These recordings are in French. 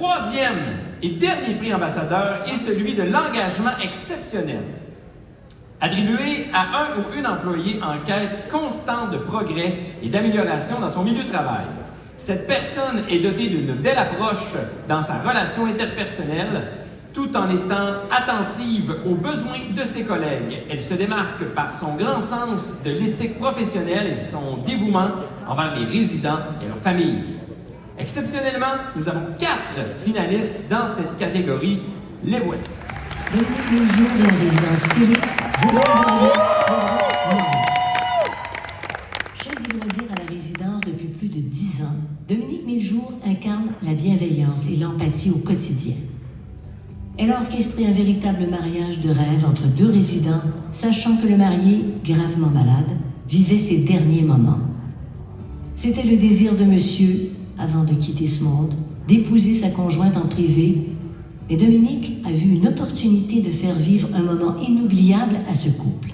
troisième et dernier prix ambassadeur est celui de l'engagement exceptionnel, attribué à un ou une employée en quête constante de progrès et d'amélioration dans son milieu de travail. Cette personne est dotée d'une belle approche dans sa relation interpersonnelle, tout en étant attentive aux besoins de ses collègues. Elle se démarque par son grand sens de l'éthique professionnelle et son dévouement envers les résidents et leurs familles. Exceptionnellement, nous avons 4 finalistes dans cette catégorie. Les voici. Dominique Miljour de la résidence Félix, chef des loisirs à la résidence depuis plus de 10 ans, Dominique Miljour incarne la bienveillance et l'empathie au quotidien. Elle a orchestré un véritable mariage de rêve entre 2 résidents, sachant que le marié, gravement malade, vivait ses derniers moments. C'était le désir de monsieur, avant de quitter ce monde, d'épouser sa conjointe en privé, mais Dominique a vu une opportunité de faire vivre un moment inoubliable à ce couple.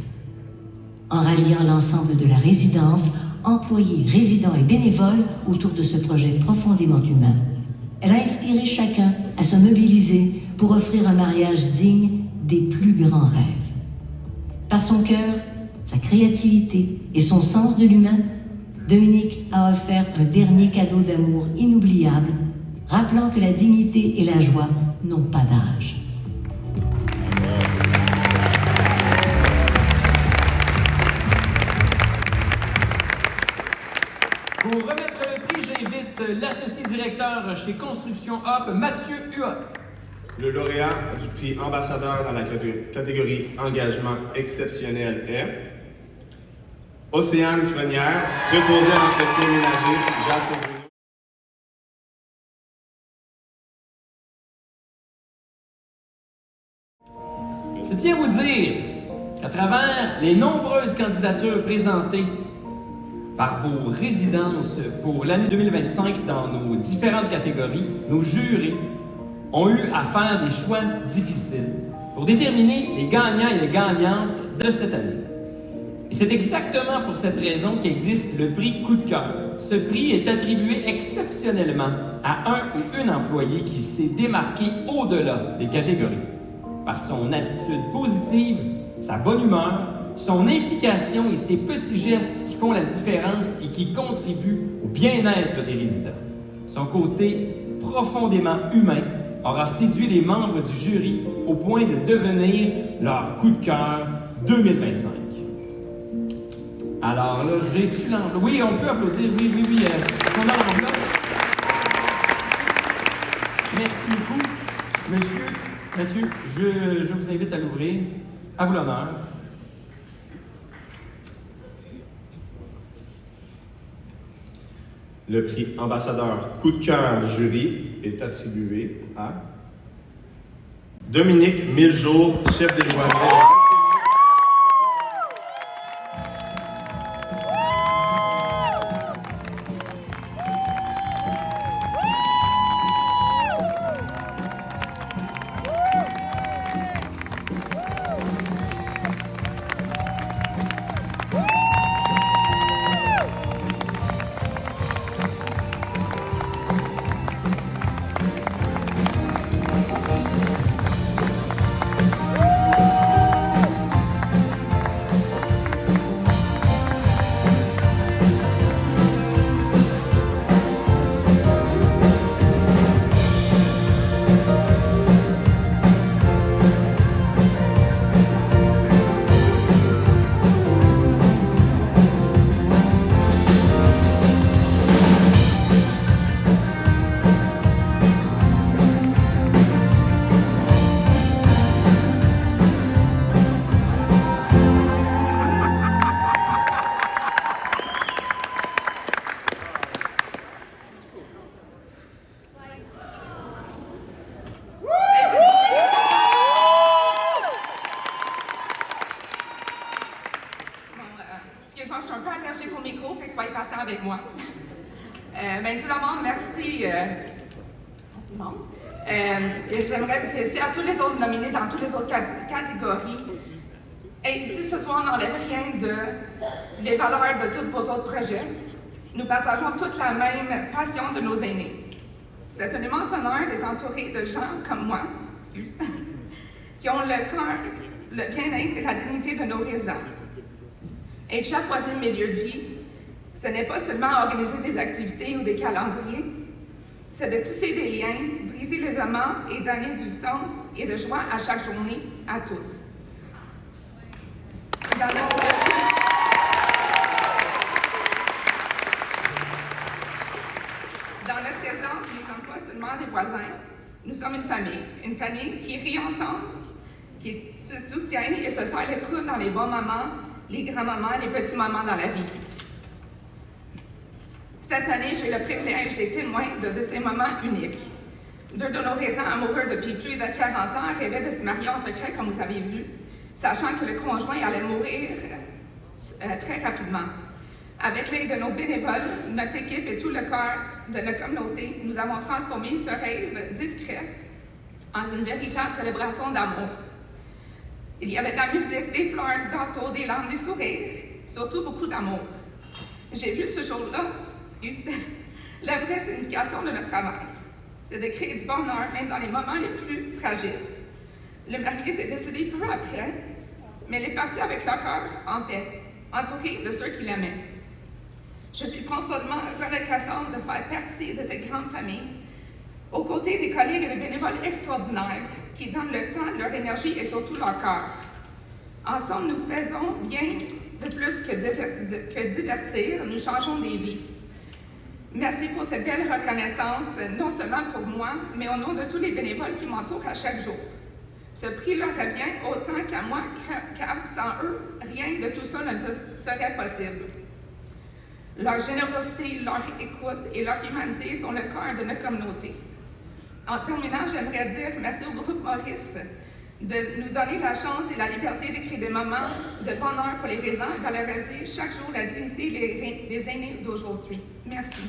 En ralliant l'ensemble de la résidence, employés, résidents et bénévoles autour de ce projet profondément humain, elle a inspiré chacun à se mobiliser pour offrir un mariage digne des plus grands rêves. Par son cœur, sa créativité et son sens de l'humain, Dominique a offert un dernier cadeau d'amour inoubliable, rappelant que la dignité et la joie n'ont pas d'âge. Pour remettre le prix, j'invite l'associé directeur chez Construction Hop, Mathieu Huot. Le lauréat du prix ambassadeur dans la catégorie engagement exceptionnel est Océane Frenière, préposée à l'entretien ménager, Jacques. Je tiens à vous dire qu'à travers les nombreuses candidatures présentées par vos résidences pour l'année 2025 dans nos différentes catégories, nos jurés ont eu à faire des choix difficiles pour déterminer les gagnants et les gagnantes de cette année. Et c'est exactement pour cette raison qu'existe le prix Coup de cœur. Ce prix est attribué exceptionnellement à un ou une employée qui s'est démarqué au-delà des catégories par son attitude positive, sa bonne humeur, son implication et ses petits gestes qui font la différence et qui contribuent au bien-être des résidents. Son côté profondément humain aura séduit les membres du jury au point de devenir leur coup de cœur 2025. Alors là, j'ai-tu l'enveloppe? Oui, on peut applaudir. Oui. On a l'enveloppe. Merci beaucoup. Monsieur, je vous invite à l'ouvrir. À vous l'honneur. Le prix ambassadeur coup de cœur du jury est attribué à Dominique Miljour, chef des loisirs. Excuse-moi, je suis un peu allergique au micro, fait qu'il faut être patient avec moi. Tout d'abord, merci tout le monde. Et j'aimerais vous féliciter à tous les autres nominés dans toutes les autres catégories. Et ici, ce soir, on n'enlève rien des valeurs de tous vos autres projets. Nous partageons toute la même passion de nos aînés. C'est un immense honneur d'être entouré de gens comme moi, qui ont le bien-être et la dignité de nos résidents. Être chef voisin de milieu de vie, ce n'est pas seulement organiser des activités ou des calendriers, c'est de tisser des liens, briser les aimants et donner du sens et de joie à chaque journée à tous. Dans notre présence, nous ne sommes pas seulement des voisins, nous sommes une famille qui rit ensemble, qui se soutient et se serre le coude dans les bons moments, les grands moments et les petits moments dans la vie. Cette année, j'ai le privilège d'être témoin de ces moments uniques. 2 de nos résidents amoureux depuis plus de 40 ans rêvaient de se marier en secret, comme vous avez vu, sachant que le conjoint allait mourir très rapidement. Avec l'aide de nos bénévoles, notre équipe et tout le cœur de la communauté, nous avons transformé ce rêve discret en une véritable célébration d'amour. Il y avait de la musique, des fleurs, des gâteaux, des larmes, des sourires, surtout beaucoup d'amour. J'ai vu ce jour-là, la vraie signification de notre travail. C'est de créer du bonheur, même dans les moments les plus fragiles. Le marié s'est décédé peu après, mais il est parti avec le cœur en paix, entouré de ceux qu'il aimait. Je suis profondément reconnaissante de faire partie de cette grande famille, aux côtés des collègues et des bénévoles extraordinaires qui donnent le temps, leur énergie et surtout leur cœur. Ensemble, nous faisons bien de plus que divertir, nous changeons des vies. Merci pour cette belle reconnaissance, non seulement pour moi, mais au nom de tous les bénévoles qui m'entourent à chaque jour. Ce prix leur revient autant qu'à moi, car sans eux, rien de tout ça ne serait possible. Leur générosité, leur écoute et leur humanité sont le cœur de notre communauté. En terminant, j'aimerais dire merci au groupe Maurice de nous donner la chance et la liberté d'écrire des moments de bonheur pour les résidents et valoriser chaque jour la dignité des aînés d'aujourd'hui. Merci.